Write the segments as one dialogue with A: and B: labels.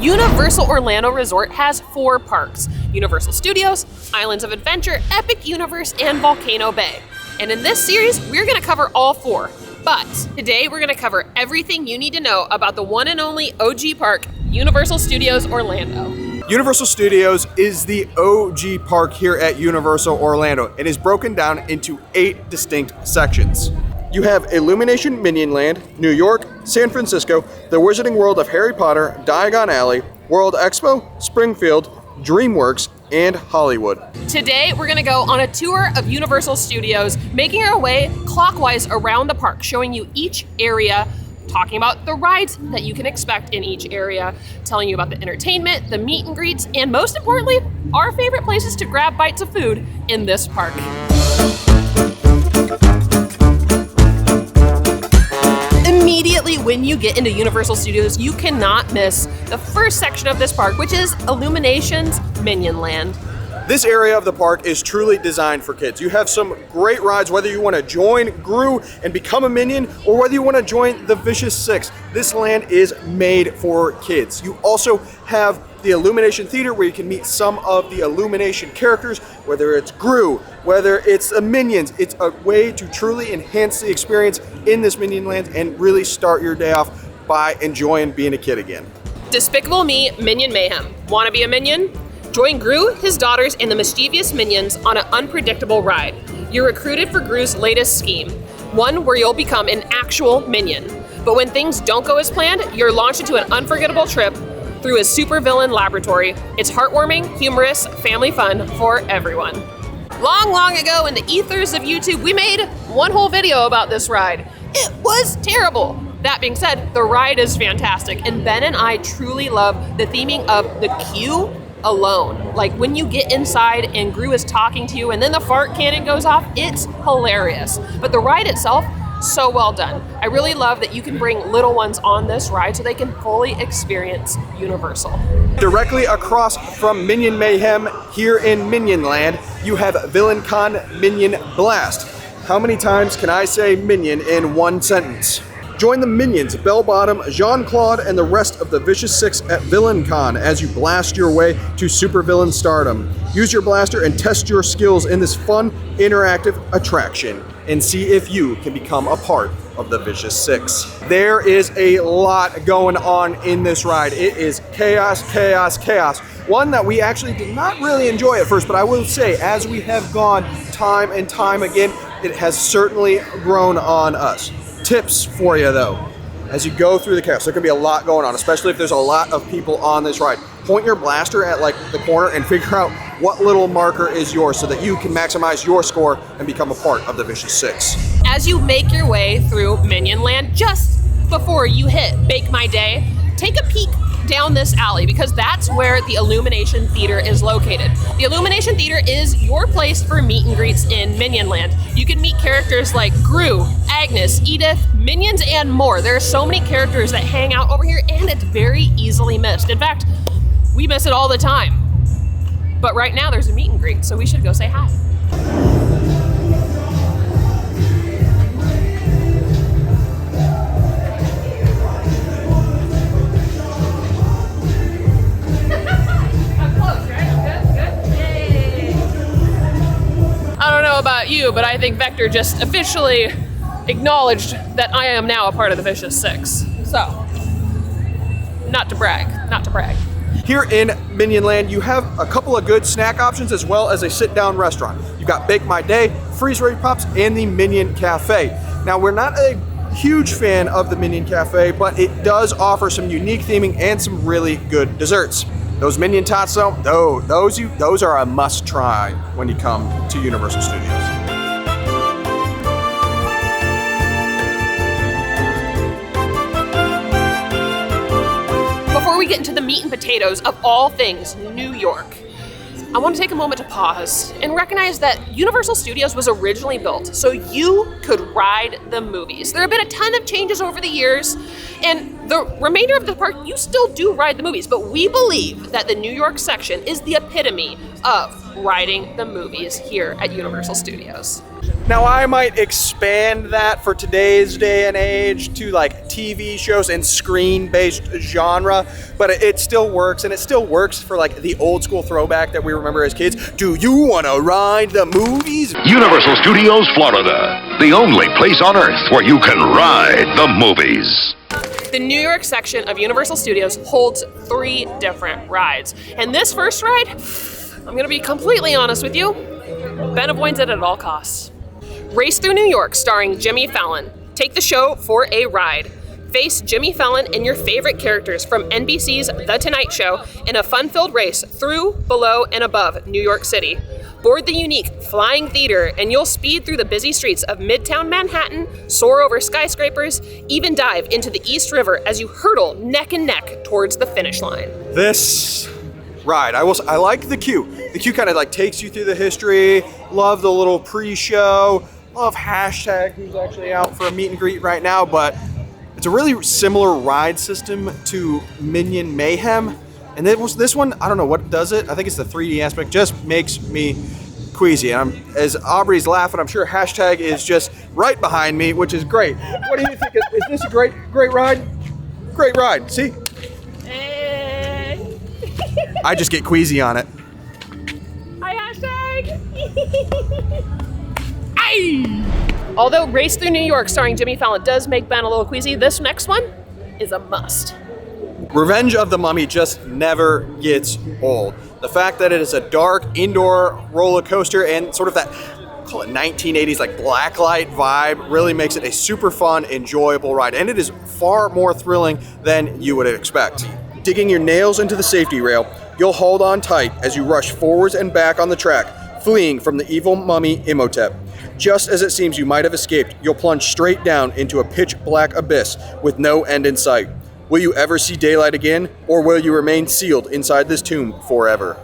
A: Universal Orlando Resort has 4 parks: Universal Studios, Islands of Adventure, Epic Universe, and Volcano Bay. And in this series, we're gonna cover all 4. But today we're gonna cover everything you need to know about the one and only OG park, Universal Studios Orlando.
B: Universal Studios is the OG park here at Universal Orlando. It is broken down into 8 distinct sections. You have Illumination Minion Land, New York, San Francisco, the Wizarding World of Harry Potter, Diagon Alley, World Expo, Springfield, DreamWorks, and Hollywood.
A: Today, we're gonna go on a tour of Universal Studios, making our way clockwise around the park, showing you each area, talking about the rides that you can expect in each area, telling you about the entertainment, the meet and greets, and most importantly, our favorite places to grab bites of food in this park. Immediately when you get into Universal Studios, you cannot miss the first section of this park, which is Illumination's Minion Land.
B: This area of the park is truly designed for kids. You have some great rides, whether you want to join Gru and become a Minion, or whether you want to join the Vicious Six. This land is made for kids. You also have the Illumination Theater, where you can meet some of the Illumination characters, whether it's Gru, whether it's the Minions. It's a way to truly enhance the experience in this Minion Land and really start your day off by enjoying being a kid again.
A: Despicable Me Minion Mayhem. Want to be a Minion? Join Gru, his daughters, and the mischievous Minions on an unpredictable ride. You're recruited for Gru's latest scheme, one where you'll become an actual Minion. But when things don't go as planned, you're launched into an unforgettable trip through his supervillain laboratory. It's heartwarming, humorous, family fun for everyone. Long ago in the ethers of YouTube, we made one whole video about this ride. It was terrible. That being said, the ride is fantastic, and Ben and I truly love the theming of the queue alone. Like when you get inside and Gru is talking to you and then the fart cannon goes off, it's hilarious. But the ride itself, so well done. I really love that you can bring little ones on this ride so they can fully experience Universal.
B: Directly across from Minion Mayhem here in Minion Land, you have VillainCon Minion Blast. How many times can I say Minion in one sentence? Join the Minions, Bell Bottom, Jean-Claude, and the rest of the Vicious Six at VillainCon as you blast your way to supervillain stardom. Use your blaster and test your skills in this fun, interactive attraction and see if you can become a part of the Vicious Six. There is a lot going on in this ride. It is chaos, chaos, chaos. One that we actually did not really enjoy at first, but I will say, as we have gone time and time again, it has certainly grown on us. Tips for you though, as you go through the chaos. There can be a lot going on, especially if there's a lot of people on this ride. Point your blaster at like the corner and figure out what little marker is yours so that you can maximize your score and become a part of the Vicious Six.
A: As you make your way through Minion Land, just before you hit Bake My Day, take a peek down this alley because that's where the Illumination Theater is located. The Illumination Theater is your place for meet and greets in Minion Land. You can meet characters like Gru, Agnes, Edith, Minions, and more. There are so many characters that hang out over here, and it's very easily missed. In fact, we miss it all the time. But right now there's a meet and greet, so we should go say hi. About you, but I think Vector just officially acknowledged that I am now a part of the Vicious Six. So, not to brag.
B: Here in Minion Land, you have a couple of good snack options as well as a sit-down restaurant. You've got Bake My Day, Freeze Ray Pops, and the Minion Cafe. Now, we're not a huge fan of the Minion Cafe, but it does offer some unique theming and some really good desserts. Those Minion Tots though, those are a must try when you come to Universal Studios.
A: Before we get into the meat and potatoes of all things New York, I want to take a moment to pause and recognize that Universal Studios was originally built so you could ride the movies. There have been a ton of changes over the years, and the remainder of the park, you still do ride the movies, but we believe that the New York section is the epitome of riding the movies here at Universal Studios.
B: Now I might expand that for today's day and age to like TV shows and screen-based genre, but it still works, and it still works for like the old school throwback that we remember as kids. Do you want to ride the movies?
C: Universal Studios Florida, the only place on earth where you can ride the movies.
A: The New York section of Universal Studios holds 3 different rides. And this first ride, I'm gonna be completely honest with you, Ben avoids it at all costs. Race Through New York, starring Jimmy Fallon. Take the show for a ride. Face Jimmy Fallon and your favorite characters from NBC's The Tonight Show in a fun-filled race through, below, and above New York City. Board the unique Flying Theater, and you'll speed through the busy streets of Midtown Manhattan, soar over skyscrapers, even dive into the East River as you hurtle neck and neck towards the finish line.
B: This ride, I like the queue. The queue kind of like takes you through the history. Love the little pre-show. Love hashtag, who's actually out for a meet and greet right now, but it's a really similar ride system to Minion Mayhem. And this one, I don't know what does it. I think it's the 3D aspect, just makes me queasy. And as Aubrey's laughing, I'm sure hashtag is just right behind me, which is great. What do you think? Is this a great ride? Great ride, see? I just get queasy on it.
A: Hi, hashtag! Although Race Through New York starring Jimmy Fallon does make Ben a little queasy, this next one is a must.
B: Revenge of the Mummy just never gets old. The fact that it is a dark indoor roller coaster and sort of that, call it 1980s like blacklight vibe, really makes it a super fun, enjoyable ride. And it is far more thrilling than you would expect. Digging your nails into the safety rail, you'll hold on tight as you rush forwards and back on the track, fleeing from the evil mummy Imhotep. Just as it seems you might have escaped, you'll plunge straight down into a pitch black abyss with no end in sight. Will you ever see daylight again, or will you remain sealed inside this tomb forever?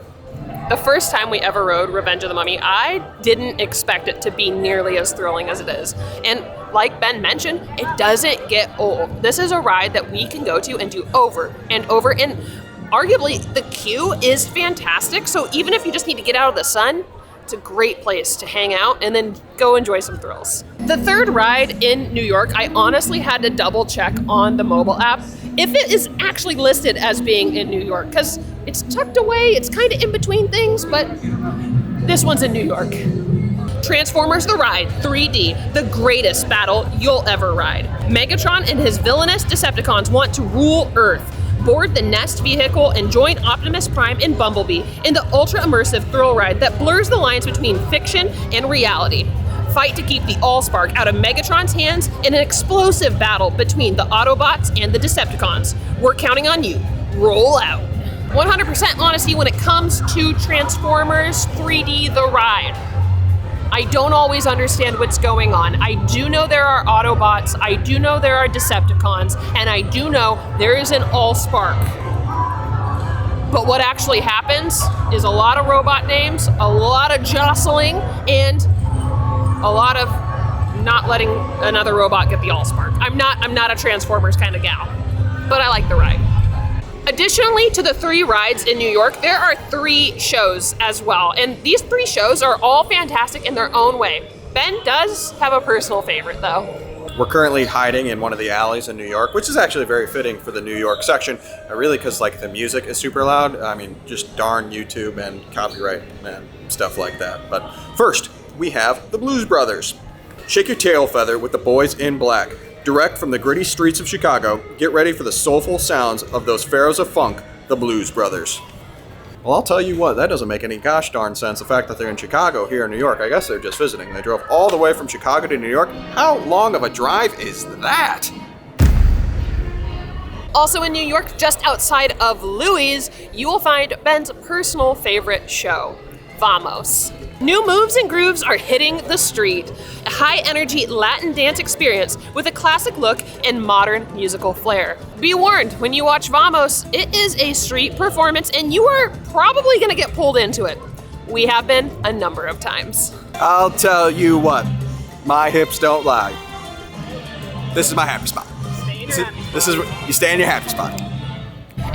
A: The first time we ever rode Revenge of the Mummy, I didn't expect it to be nearly as thrilling as it is. And like Ben mentioned, it doesn't get old. This is a ride that we can go to and do over and over. And arguably, the queue is fantastic. So even if you just need to get out of the sun, it's a great place to hang out and then go enjoy some thrills. The third ride in New York, I honestly had to double check on the mobile app if it is actually listed as being in New York, because it's tucked away, it's kind of in between things, but this one's in New York. Transformers The Ride 3D, the greatest battle you'll ever ride. Megatron and his villainous Decepticons want to rule Earth. Board the Nest vehicle and join Optimus Prime and Bumblebee in the ultra-immersive thrill ride that blurs the lines between fiction and reality. Fight to keep the Allspark out of Megatron's hands in an explosive battle between the Autobots and the Decepticons. We're counting on you. Roll out. 100% honesty when it comes to Transformers 3D The Ride. I don't always understand what's going on. I do know there are Autobots, I do know there are Decepticons, and I do know there is an Allspark. But what actually happens is a lot of robot names, a lot of jostling, and a lot of not letting another robot get the Allspark. I'm not a Transformers kind of gal, but I like the ride. Additionally to the 3 rides in New York, there are 3 shows as well. And these 3 shows are all fantastic in their own way. Ben does have a personal favorite though.
B: We're currently hiding in one of the alleys in New York, which is actually very fitting for the New York section. Really, because like the music is super loud. I mean, just darn YouTube and copyright and stuff like that. But first, we have the Blues Brothers. Shake your tail feather with the boys in black. Direct from the gritty streets of Chicago, get ready for the soulful sounds of those pharaohs of funk, the Blues Brothers. Well, I'll tell you what, that doesn't make any gosh darn sense, the fact that they're in Chicago here in New York. I guess they're just visiting. They drove all the way from Chicago to New York. How long of a drive is that?
A: Also in New York, just outside of Louis, you will find Ben's personal favorite show, Vamos. New moves and grooves are hitting the street. A high-energy Latin dance experience with a classic look and modern musical flair. Be warned, when you watch Vamos, it is a street performance and you are probably gonna get pulled into it. We have been a number of times.
B: I'll tell you what, my hips don't lie. This is my happy spot. This is you stay in your happy spot.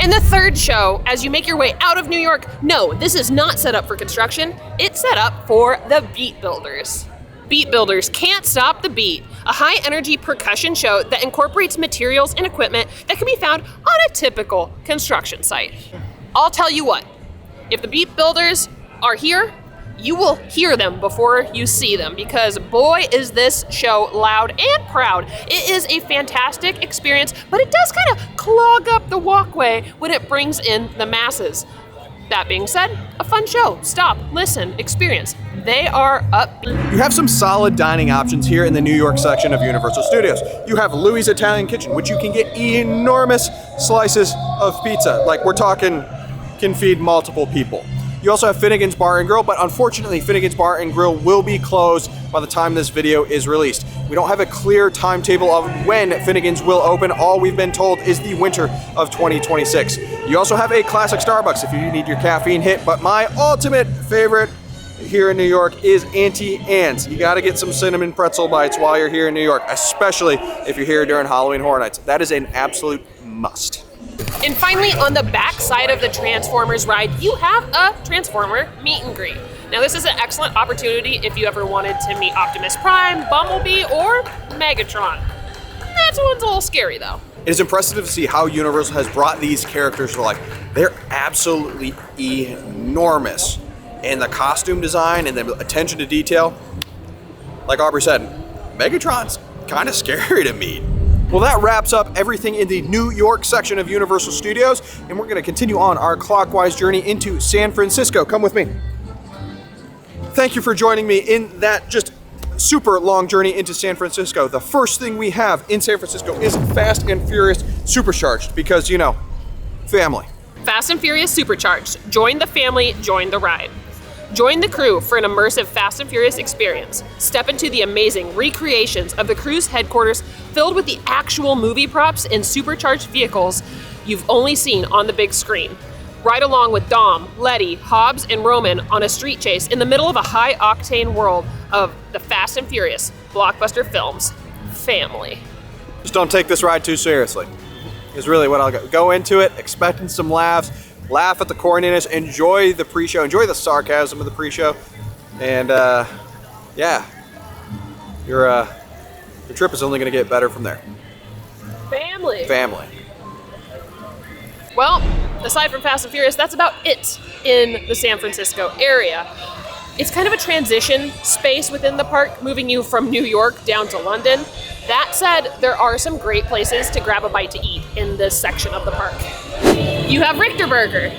A: In the third show, as you make your way out of New York, no, this is not set up for construction. It's set up for the Beat Builders. Beat Builders Can't Stop the Beat, a high-energy percussion show that incorporates materials and equipment that can be found on a typical construction site. I'll tell you what, if the Beat Builders are here, you will hear them before you see them, because boy is this show loud and proud. It is a fantastic experience, but it does kind of clog up the walkway when it brings in the masses. That being said, a fun show. Stop, listen, experience. They are upbeat.
B: You have some solid dining options here in the New York section of Universal Studios. You have Louis' Italian Kitchen, which you can get enormous slices of pizza. Like, we're talking, can feed multiple people. You also have Finnegan's Bar and Grill, but unfortunately Finnegan's Bar and Grill will be closed by the time this video is released. We don't have a clear timetable of when Finnegan's will open. All we've been told is the winter of 2026. You also have a classic Starbucks if you need your caffeine hit, but my ultimate favorite here in New York is Auntie Anne's. You gotta get some cinnamon pretzel bites while you're here in New York, especially if you're here during Halloween Horror Nights. That is an absolute must.
A: And finally, on the back side of the Transformers ride, you have a Transformer meet and greet. Now, this is an excellent opportunity if you ever wanted to meet Optimus Prime, Bumblebee, or Megatron. That one's a little scary, though.
B: It is impressive to see how Universal has brought these characters to life. They're absolutely enormous. And the costume design and the attention to detail, like Aubrey said, Megatron's kind of scary to meet. Well, that wraps up everything in the New York section of Universal Studios, and we're going to continue on our clockwise journey into San Francisco. Come with me. Thank you for joining me in that just super long journey into San Francisco. The first thing we have in San Francisco is Fast and Furious Supercharged, because, you know, family.
A: Fast and Furious Supercharged. Join the family, join the ride. Join the crew for an immersive Fast and Furious experience. Step into the amazing recreations of the crew's headquarters filled with the actual movie props and supercharged vehicles you've only seen on the big screen. Ride along with Dom, Letty, Hobbs, and Roman on a street chase in the middle of a high-octane world of the Fast and Furious blockbuster films. Family.
B: Just don't take this ride too seriously, is really what I'll go into it, expecting some laughs, laugh at the corniness, enjoy the pre-show, enjoy the sarcasm of the pre-show, and yeah, your trip is only going to get better from there. Family.
A: Well, aside from Fast and Furious, that's about it in the San Francisco area. It's kind of a transition space within the park, moving you from New York down to London. That said, there are some great places to grab a bite to eat in this section of the park. You have Richter Burger.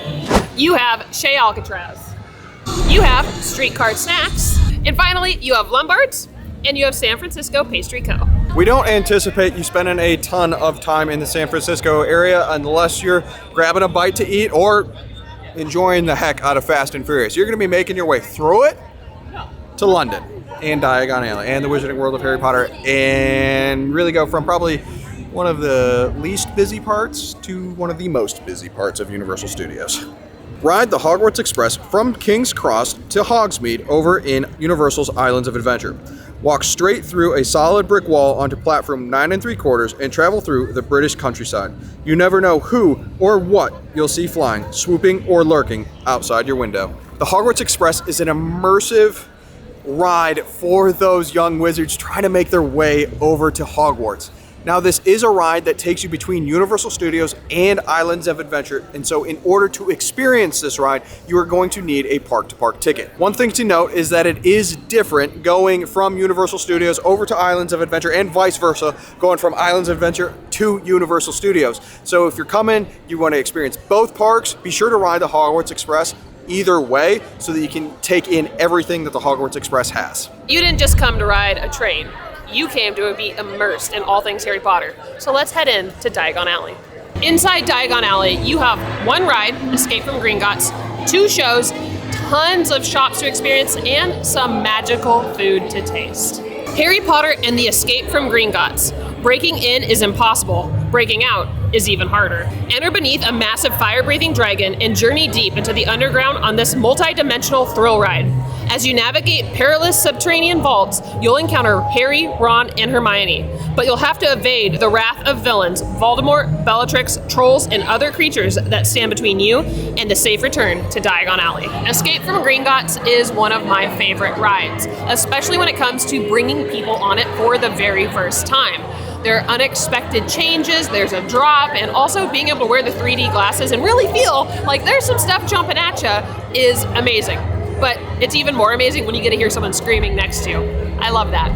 A: You have Chez Alcatraz. You have Streetcar Snacks. And finally, you have Lombard's, and you have San Francisco Pastry Co.
B: We don't anticipate you spending a ton of time in the San Francisco area unless you're grabbing a bite to eat or enjoying the heck out of Fast and Furious. You're going to be making your way through it to London and Diagon Alley and the Wizarding World of Harry Potter, and really go from probably one of the least busy parts to one of the most busy parts of Universal Studios. Ride the Hogwarts Express from King's Cross to Hogsmeade over in Universal's Islands of Adventure. Walk straight through a solid brick wall onto platform 9 3/4 and travel through the British countryside. You never know who or what you'll see flying, swooping, or lurking outside your window. The Hogwarts Express is an immersive ride for those young wizards trying to make their way over to Hogwarts. Now, this is a ride that takes you between Universal Studios and Islands of Adventure, and so in order to experience this ride, you are going to need a park-to-park ticket. One thing to note is that it is different going from Universal Studios over to Islands of Adventure and vice versa, going from Islands of Adventure to Universal Studios. So if you're coming, you want to experience both parks, be sure to ride the Hogwarts Express either way so that you can take in everything that the Hogwarts Express has.
A: You didn't just come to ride a train. You came to be immersed in all things Harry Potter. So let's head in to Diagon Alley. Inside Diagon Alley, you have one ride, Escape from Gringotts, 2 shows, tons of shops to experience, and some magical food to taste. Harry Potter and the Escape from Gringotts. Breaking in is impossible. Breaking out is even harder. Enter beneath a massive fire-breathing dragon and journey deep into the underground on this multi-dimensional thrill ride. As you navigate perilous subterranean vaults, you'll encounter Harry, Ron, and Hermione, but you'll have to evade the wrath of villains, Voldemort, Bellatrix, trolls, and other creatures that stand between you and the safe return to Diagon Alley. Escape from Gringotts is one of my favorite rides, especially when it comes to bringing people on it for the very first time. There are unexpected changes, there's a drop, and also being able to wear the 3D glasses and really feel like there's some stuff jumping at you is amazing. But it's even more amazing when you get to hear someone screaming next to you. I love that.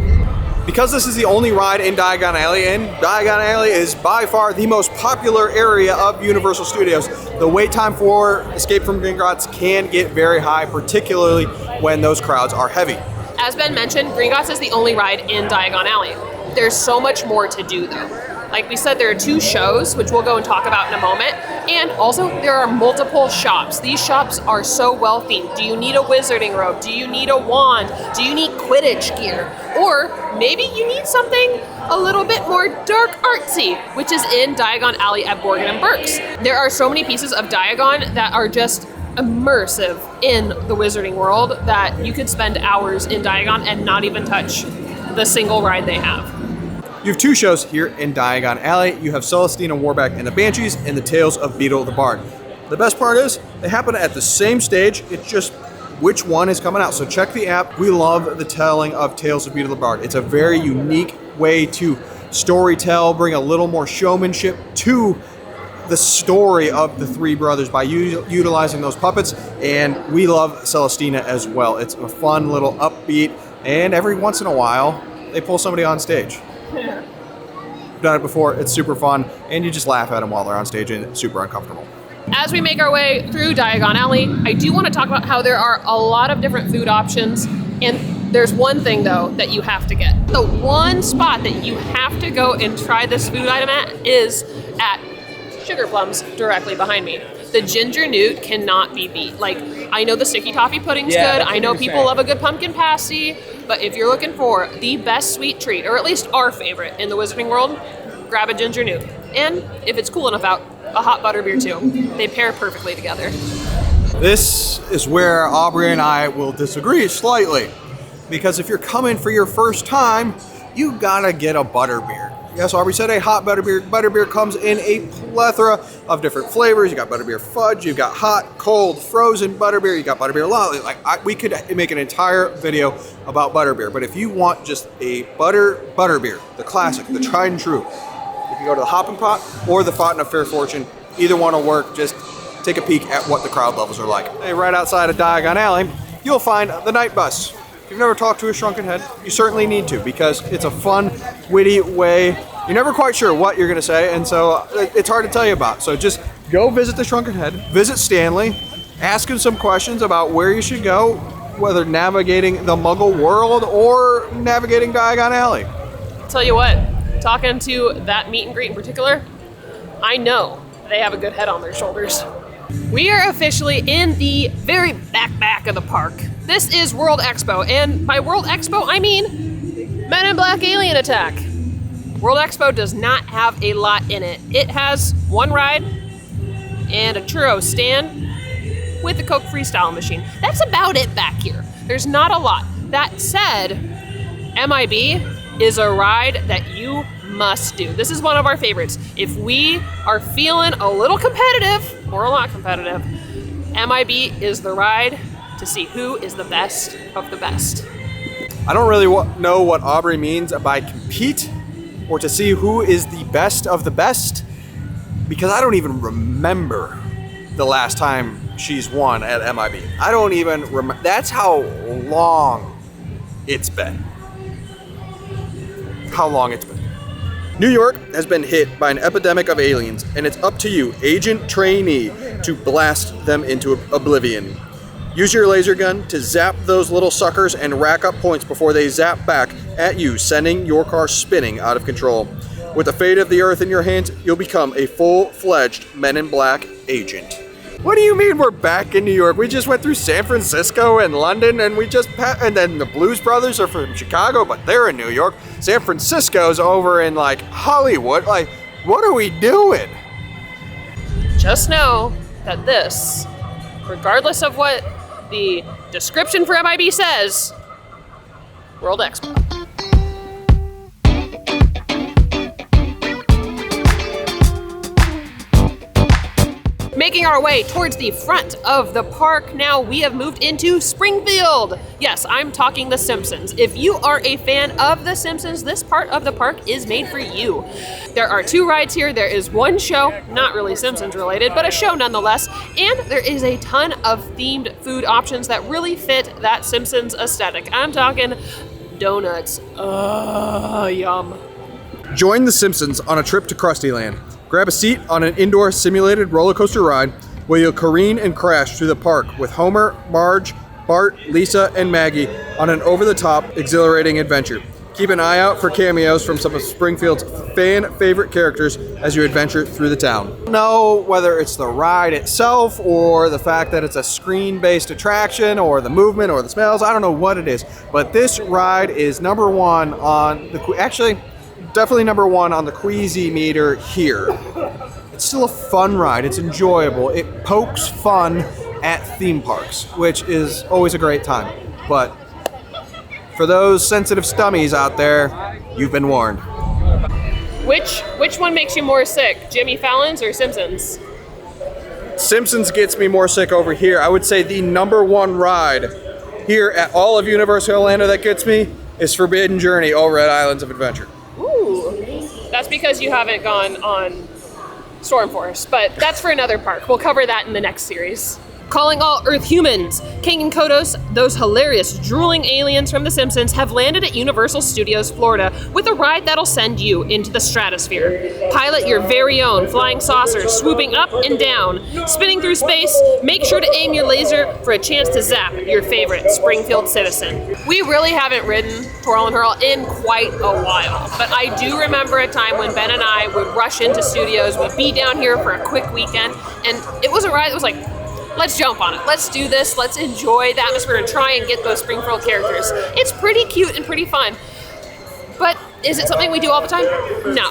B: Because this is the only ride in Diagon Alley, and Diagon Alley is by far the most popular area of Universal Studios, the wait time for Escape from Gringotts can get very high, particularly when those crowds are heavy.
A: As Ben mentioned, Gringotts is the only ride in Diagon Alley. There's so much more to do though. Like we said, there are 2 shows, which we'll go and talk about in a moment, and also there are multiple shops. These shops are so well themed. Do you need a wizarding robe? Do you need a wand? Do you need Quidditch gear? Or maybe you need something a little bit more dark artsy, which is in Diagon Alley at Borgin and Burkes. There are so many pieces of Diagon that are just immersive in the wizarding world that you could spend hours in Diagon and not even touch the single ride they have.
B: You have 2 shows here in Diagon Alley. You have Celestina Warbeck and the Banshees and the Tales of Beetle the Bard. The best part is they happen at the same stage. It's just which one is coming out. So check the app. We love the telling of Tales of Beetle the Bard. It's a very unique way to storytell, bring a little more showmanship to the story of the 3 brothers by utilizing those puppets. And we love Celestina as well. It's a fun little upbeat, and every once in a while they pull somebody on stage. Done it before, it's super fun, and you just laugh at them while they're on stage, and it's super uncomfortable.
A: As we make our way through Diagon Alley, I do want to talk about how there are a lot of different food options, and there's one thing though that you have to get. The one spot that you have to go and try this food item at is at Sugar Plums directly behind me. The ginger newt cannot be beat. Like, I know the sticky toffee pudding's good. I know people love a good pumpkin pasty, but if you're looking for the best sweet treat, or at least our favorite in the wizarding world, grab a ginger newt. And if it's cool enough out, a hot butterbeer too. They pair perfectly together.
B: This is where Aubrey and I will disagree slightly, because if you're coming for your first time, you gotta get a butterbeer. Yes, Aubrey said a hot butterbeer. Butterbeer comes in a plethora of different flavors. You got butterbeer fudge, you've got hot, cold, frozen butterbeer, you got butterbeer lolly. We could make an entire video about butterbeer, but if you want just a butterbeer, the classic, the tried and true, you can go to the Hoppin' Pot or the Fountain of Fair Fortune. Either one will work. Just take a peek at what the crowd levels are like. Hey, right outside of Diagon Alley, you'll find the Night Bus. If you've never talked to a shrunken head, you certainly need to, because it's a fun, witty way. You're never quite sure what you're gonna say, and so it's hard to tell you about. So just go visit the shrunken head, visit Stanley, ask him some questions about where you should go, whether navigating the Muggle world or navigating Diagon Alley.
A: Tell you what, talking to that meet and greet in particular, I know they have a good head on their shoulders. We are officially in the very back of the park. This is World Expo, and by World Expo, I mean Men in Black Alien Attack. World Expo does not have a lot in it. It has one ride and a churro stand with a Coke Freestyle machine. That's about it back here. There's not a lot. That said, MIB is a ride that you must do. This is one of our favorites. If we are feeling a little competitive, or a lot competitive, MIB is the ride to see who is the best of the best.
B: I don't really know what Aubrey means by compete, or to see who is the best of the best, because I don't even remember the last time she's won at MIB. I don't even remember. That's how long it's been. How long it's been. New York has been hit by an epidemic of aliens, and it's up to you, agent trainee, to blast them into oblivion. Use your laser gun to zap those little suckers and rack up points before they zap back at you, sending your car spinning out of control. With the fate of the Earth in your hands, you'll become a full-fledged Men in Black agent. What do you mean we're back in New York? We just went through San Francisco and London, and and then the Blues Brothers are from Chicago, but they're in New York. San Francisco's over in like Hollywood. Like, what are we doing?
A: just know that this, regardless of what the description for MIB says, World Expo. Making our way towards the front of the park now, we have moved into Springfield. Yes, I'm talking The Simpsons. If you are a fan of The Simpsons, this part of the park is made for you. There are 2 rides here. There is one show, not really Simpsons related, but a show nonetheless. And there is a ton of themed food options that really fit that Simpsons aesthetic. I'm talking donuts. Yum.
B: Join the Simpsons on a trip to Krusty Land. Grab a seat on an indoor simulated roller coaster ride where you'll careen and crash through the park with Homer, Marge, Bart, Lisa, and Maggie on an over-the-top, exhilarating adventure. Keep an eye out for cameos from some of Springfield's fan-favorite characters as you adventure through the town. No, whether it's the ride itself or the fact that it's a screen-based attraction or the movement or the smells, I don't know what it is, but this ride is number 1 on the... Actually, definitely number 1 on the Queasy meter here. It's still a fun ride. It's enjoyable. It pokes fun at theme parks, which is always a great time. But for those sensitive stummies out there, you've been warned.
A: Which one makes you more sick, Jimmy Fallon's or Simpsons?
B: Simpsons gets me more sick over here. I would say the number 1 ride here at all of Universal Orlando that gets me is Forbidden Journey over at Islands of Adventure.
A: Ooh, that's because you haven't gone on Storm Force, but that's for another park. We'll cover that in the next series. Calling all Earth humans, King and Kodos, those hilarious drooling aliens from The Simpsons, have landed at Universal Studios Florida with a ride that'll send you into the stratosphere. Pilot your very own flying saucer, swooping up and down, spinning through space. Make sure to aim your laser for a chance to zap your favorite Springfield citizen. We really haven't ridden Twirl and Hurl in quite a while, but I do remember a time when Ben and I would rush into studios. We'd be down here for a quick weekend, and it was a ride that was like, let's jump on it. Let's do this. Let's enjoy the atmosphere and try and get those Springfield characters. It's pretty cute and pretty fun. But is it something we do all the time? No.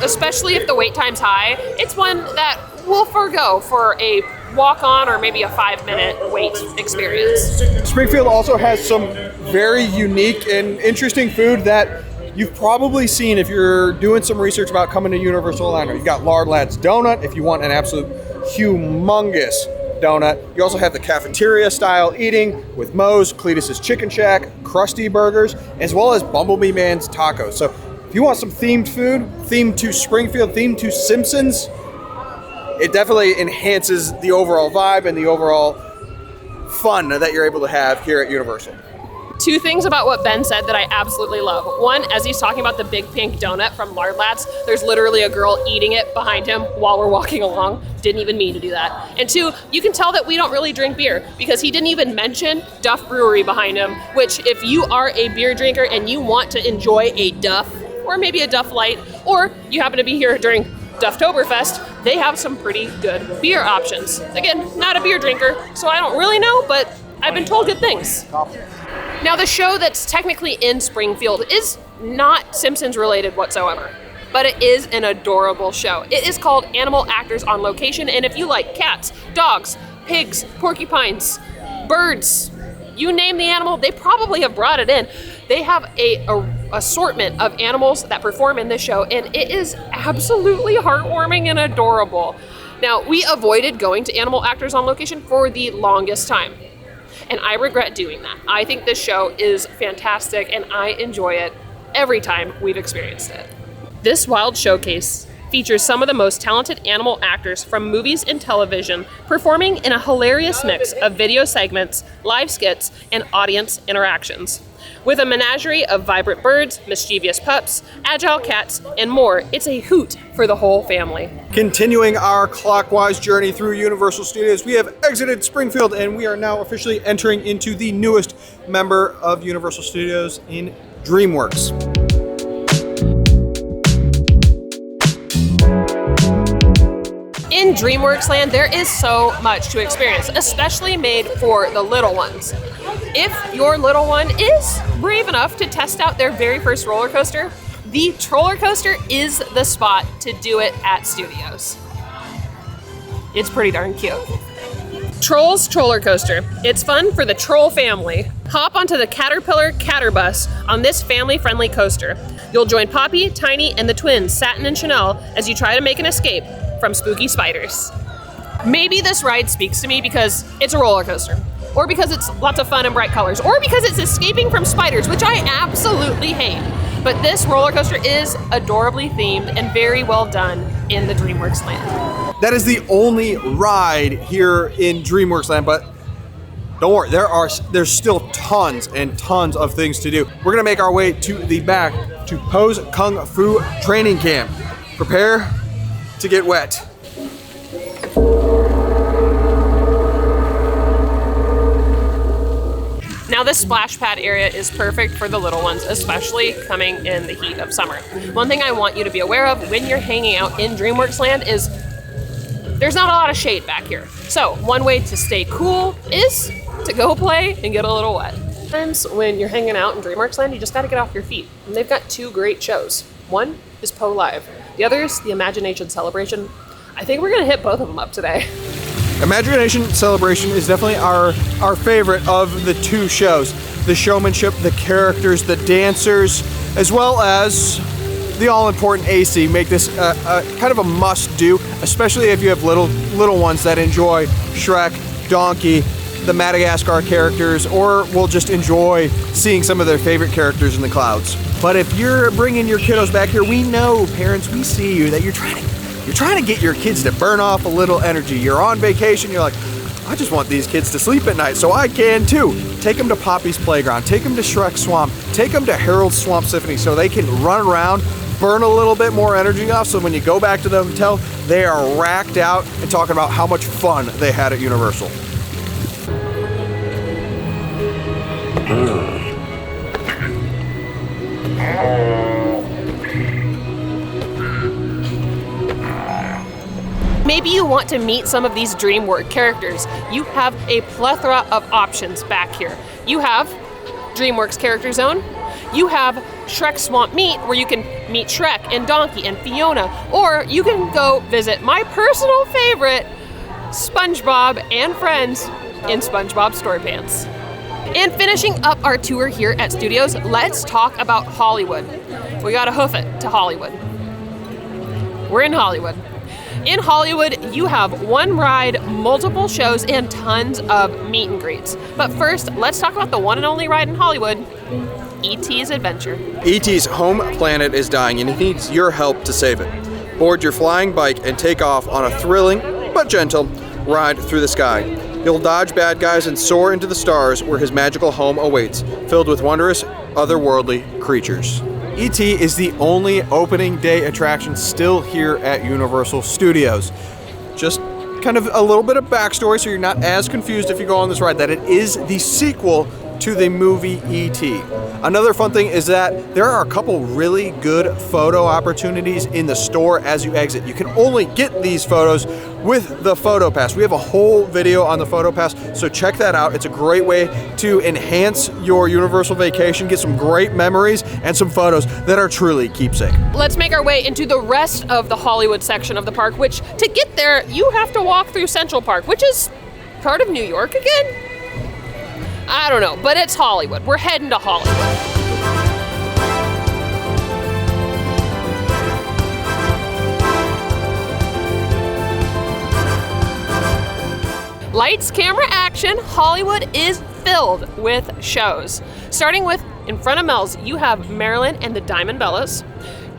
A: Especially if the wait time's high. It's one that we'll forego for a walk-on or maybe a 5-minute wait experience.
B: Springfield also has some very unique and interesting food that you've probably seen if you're doing some research about coming to Universal Orlando. You've got Lard Lad's Donut if you want an absolute humongous donut. You also have the cafeteria style eating with Moe's, Cletus's Chicken Shack, Krusty Burgers, as well as Bumblebee Man's Tacos. So if you want some themed food, themed to Springfield, themed to Simpsons, it definitely enhances the overall vibe and the overall fun that you're able to have here at Universal.
A: 2 things about what Ben said that I absolutely love. One, as he's talking about the big pink donut from Lard Lad's, there's literally a girl eating it behind him while we're walking along. Didn't even mean to do that. And 2, you can tell that we don't really drink beer because he didn't even mention Duff Brewery behind him, which if you are a beer drinker and you want to enjoy a Duff or maybe a Duff Light, or you happen to be here during Dufftoberfest, they have some pretty good beer options. Again, not a beer drinker, so I don't really know, but I've been told good things. Now, the show that's technically in Springfield is not Simpsons related whatsoever, but it is an adorable show. It is called Animal Actors on Location, and if you like cats, dogs, pigs, porcupines, birds, you name the animal, they probably have brought it in. They have a assortment of animals that perform in this show, and it is absolutely heartwarming and adorable. Now, we avoided going to Animal Actors on Location for the longest time. And I regret doing that. I think this show is fantastic and I enjoy it every time we've experienced it. This wild showcase features some of the most talented animal actors from movies and television performing in a hilarious mix of video segments, live skits, and audience interactions. With a menagerie of vibrant birds, mischievous pups, agile cats, and more, it's a hoot for the whole family.
B: Continuing our clockwise journey through Universal Studios, we have exited Springfield and we are now officially entering into the newest member of Universal Studios in DreamWorks.
A: In DreamWorks Land, there is so much to experience, especially made for the little ones. If your little one is brave enough to test out their very first roller coaster, the Troller Coaster is the spot to do it at Studios. It's pretty darn cute. Trolls Troller Coaster. It's fun for the troll family. Hop onto the Caterpillar Catterbus on this family-friendly coaster. You'll join Poppy, Tiny, and the twins, Satin and Chanel, as you try to make an escape from spooky spiders. Maybe this ride speaks to me because it's a roller coaster, or because it's lots of fun and bright colors, or because it's escaping from spiders, which I absolutely hate. But this roller coaster is adorably themed and very well done in the DreamWorks land.
B: That is the only ride here in DreamWorks Land, but don't worry, there's still tons and tons of things to do. We're gonna make our way to the back to Poe's Kung Fu Training Camp. Prepare to get wet.
A: Now this splash pad area is perfect for the little ones, especially coming in the heat of summer. One thing I want you to be aware of when you're hanging out in DreamWorks Land is there's not a lot of shade back here. So one way to stay cool is to go play and get a little wet. Sometimes when you're hanging out in DreamWorks Land, you just gotta get off your feet. And they've got two great shows. One is Poe Live. The other is the Imagination Celebration. I think we're gonna hit both of them up today.
B: Imagination Celebration is definitely our favorite of the two shows. The showmanship, the characters, the dancers, as well as the all-important AC make this kind of a must-do, especially if you have little ones that enjoy Shrek, Donkey, the Madagascar characters, or will just enjoy seeing some of their favorite characters in the clouds. But if you're bringing your kiddos back here, we know, parents, we see you, that you're trying to get your kids to burn off a little energy. You're on vacation, you're like, I just want these kids to sleep at night, so I can too. Take them to Poppy's Playground, take them to Shrek Swamp, take them to Harold's Swamp Symphony so they can run around, burn a little bit more energy off, so when you go back to the hotel, they are racked out and talking about how much fun they had at Universal.
A: Maybe you want to meet some of these DreamWorks characters. You have a plethora of options back here. You have DreamWorks Character Zone. You have Shrek Swamp Meet, where you can meet Shrek and Donkey and Fiona. Or you can go visit my personal favorite, SpongeBob and Friends in SpongeBob SquarePants. And finishing up our tour here at Studios, let's talk about Hollywood. We gotta hoof it to Hollywood. We're in Hollywood. In Hollywood, you have one ride, multiple shows, and tons of meet and greets. But first, let's talk about the one and only ride in Hollywood, E.T.'s Adventure.
B: E.T.'s home planet is dying and he needs your help to save it. Board your flying bike and take off on a thrilling, but gentle, ride through the sky. You'll dodge bad guys and soar into the stars where his magical home awaits, filled with wondrous, otherworldly creatures. E.T. is the only opening day attraction still here at Universal Studios. Just kind of a little bit of backstory so you're not as confused if you go on this ride, that it is the sequel to the movie E.T. Another fun thing is that there are a couple really good photo opportunities in the store as you exit. You can only get these photos with the Photo Pass. We have a whole video on the Photo Pass, so check that out. It's a great way to enhance your Universal vacation, get some great memories and some photos that are truly keepsake.
A: Let's make our way into the rest of the Hollywood section of the park, which to get there, you have to walk through Central Park, which is part of New York again? I don't know, but it's Hollywood. We're heading to Hollywood. Lights, camera, action, Hollywood is filled with shows. Starting with, in front of Mel's, you have Marilyn and the Diamond Bellas.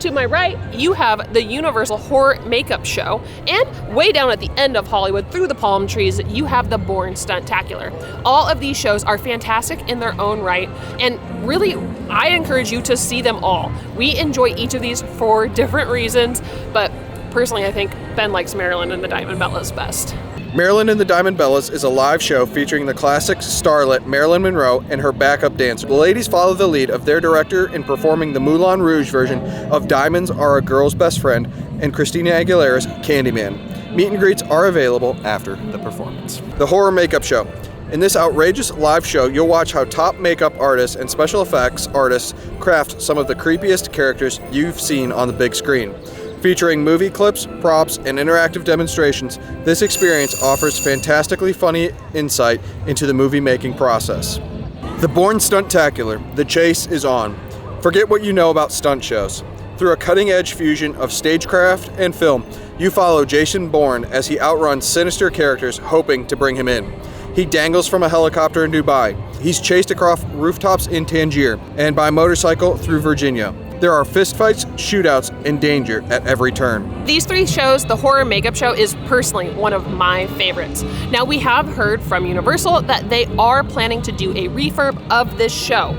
A: To my right, you have the Universal Horror Makeup Show. And way down at the end of Hollywood, through the palm trees, you have the Bourne Stuntacular. All of these shows are fantastic in their own right, and really, I encourage you to see them all. We enjoy each of these for different reasons, but personally, I think Ben likes Marilyn and the Diamond Bellas best.
B: Marilyn and the Diamond Bellas is a live show featuring the classic starlet Marilyn Monroe and her backup dancer. The ladies follow the lead of their director in performing the Moulin Rouge version of Diamonds Are a Girl's Best Friend and Christina Aguilera's Candyman. Meet and greets are available after the performance. The Horror Makeup Show. In this outrageous live show, you'll watch how top makeup artists and special effects artists craft some of the creepiest characters you've seen on the big screen. Featuring movie clips, props, and interactive demonstrations, this experience offers fantastically funny insight into the movie-making process. The Bourne Stuntacular, the chase is on. Forget what you know about stunt shows. Through a cutting-edge fusion of stagecraft and film, you follow Jason Bourne as he outruns sinister characters hoping to bring him in. He dangles from a helicopter in Dubai. He's chased across rooftops in Tangier and by motorcycle through Virginia. There are fistfights, shootouts, and danger at every turn.
A: These 3 shows, the Horror Makeup Show is personally one of my favorites. Now, we have heard from Universal that they are planning to do a refurb of this show.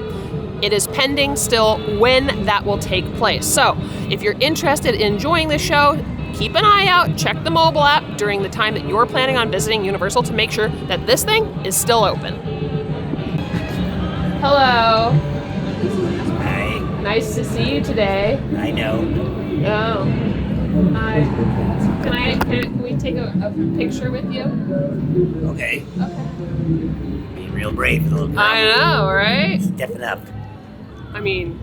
A: It is pending still when that will take place. So, if you're interested in enjoying the show, keep an eye out, check the mobile app during the time that you're planning on visiting Universal to make sure that this thing is still open. Hello.
D: Hi.
A: Nice to see you today.
D: I know.
A: Oh. Hi. Can we take a picture with you?
D: Okay.
A: Okay.
D: Being real brave for the little girl.
A: I know, right?
D: Stepping up.
A: I mean,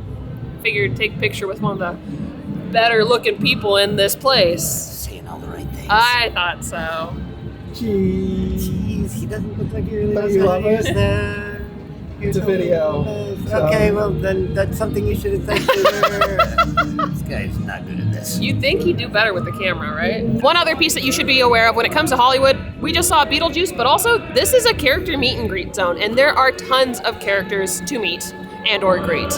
A: figured take a picture with one of the better looking people in this place.
D: Saying all the right things.
A: I thought so.
D: Jeez, he doesn't look like he really
B: Don't
D: knows
B: you
D: how
B: love
D: to use
B: it?
D: the...
B: It's a video.
D: Okay, well then that's something you should have said to her. This guy's not good at this.
A: You'd think he'd do better with the camera, right? One other piece that you should be aware of when it comes to Hollywood, we just saw Beetlejuice, but also this is a character meet and greet zone, and there are tons of characters to meet and or greet.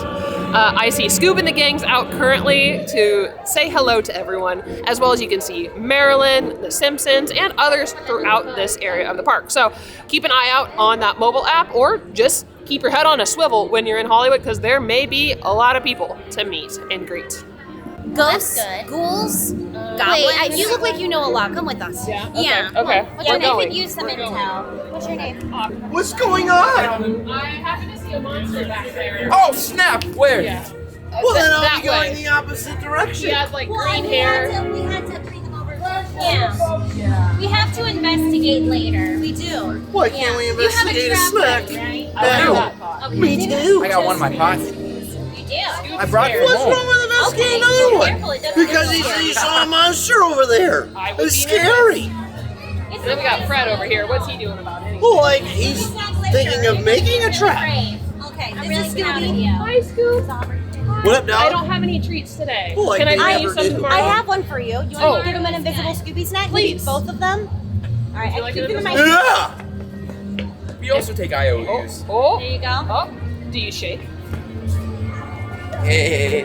A: I see Scoob and the gang's out currently to say hello to everyone, as well as you can see Marilyn, The Simpsons, and others throughout this area of the park. So keep an eye out on that mobile app, or just keep your head on a swivel when you're in Hollywood, because there may be a lot of people to meet and greet.
E: Ghosts, ghouls, goblins. You look like you know a lot. Come with us.
A: Yeah?
E: Yeah.
A: Okay.
E: Yeah,
A: We're
E: they
A: going.
E: could use some intel. What's your name?
B: What's going on?
A: I happen to see a monster back there.
F: Oh snap! Where?
A: Yeah.
F: Well, then I'll
A: that
F: be going
A: way.
F: the opposite direction.
A: She has like green hair.
E: We had to bring them over. Yeah. We have to investigate later. We do.
F: Why can't we investigate
E: you
F: a
E: have a trap
F: snack?
E: right?
A: I
F: No.
A: like that thought.
E: Okay.
F: Me too. I got one in my pocket.
E: You do.
F: I brought it
E: Scared.
F: home. What's wrong with investigating
E: Okay,
F: another
E: be
F: one?
E: careful, it doesn't
F: Because
E: get
F: he
E: you.
F: saw a monster over there.
A: I would
F: It's
A: be nervous.
F: scary.
E: It's
A: Then we got
E: okay.
A: Fred over here. What's he doing about it?
F: Well, like he's thinking of making a trap.
E: Okay, this is proud of you.
A: Hi, Scoop.
F: What up,
A: I
F: dog?
A: don't have any treats today.
F: Well, like
A: Can I
F: we
A: bring you
F: never
A: some
F: did.
A: tomorrow?
G: I have one for you. You want
A: Oh.
G: to give him an invisible Scooby snack?
A: Please.
G: Both of them? All right,
A: you
G: I
A: like
G: keep
A: it
G: them in my.
F: Yeah. We also take IOUs.
A: Oh.
G: There you go.
A: Oh. Do you shake?
F: Hey.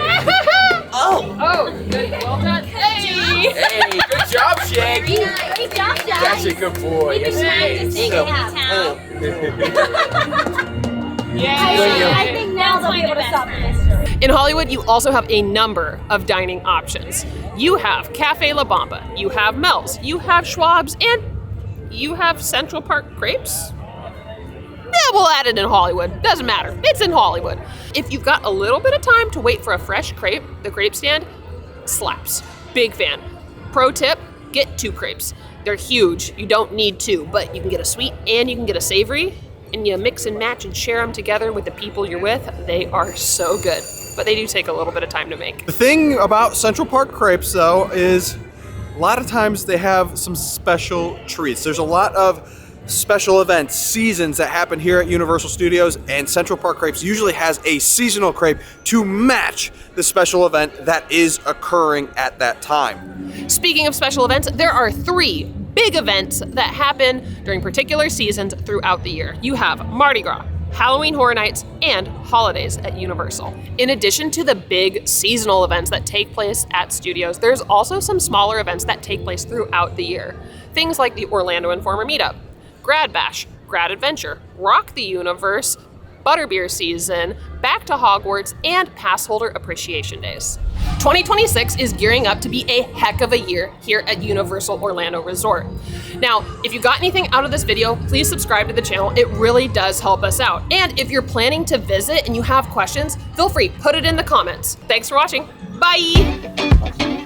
F: Oh.
A: Oh, good. Well done. Hey.
F: Hey, good job, Shag.
E: Great job,
F: That's a good boy.
E: We've been trying to think
F: So-
E: of town.
A: Yeah.
G: I think now they'll be able to stop this.
A: In Hollywood, you also have a number of dining options. You have Cafe La Bamba, you have Mel's, you have Schwab's, and you have Central Park Crepes. Yeah, we'll add it in Hollywood. Doesn't matter. It's in Hollywood. If you've got a little bit of time to wait for a fresh crepe, the crepe stand slaps. Big fan. Pro tip, get 2 crepes. They're huge. You don't need 2, but you can get a sweet and you can get a savory, and you mix and match and share them together with the people you're with. They are so good, but they do take a little bit of time to make.
B: The thing about Central Park Crepes, though, is a lot of times they have some special treats. There's a lot of special events, seasons that happen here at Universal Studios, and Central Park Crepes usually has a seasonal crepe to match the special event that is occurring at that time.
A: Speaking of special events, there are 3 big events that happen during particular seasons throughout the year. You have Mardi Gras, Halloween Horror Nights, and holidays at Universal. In addition to the big seasonal events that take place at studios, there's also some smaller events that take place throughout the year. Things like the Orlando Informer Meetup, Grad Bash, Grad Adventure, Rock the Universe, Butterbeer Season, Back to Hogwarts, and Pass Holder Appreciation Days. 2026 is gearing up to be a heck of a year here at Universal Orlando Resort. Now, if you got anything out of this video, please subscribe to the channel. It really does help us out. And if you're planning to visit and you have questions, feel free, put it in the comments. Thanks for watching. Bye!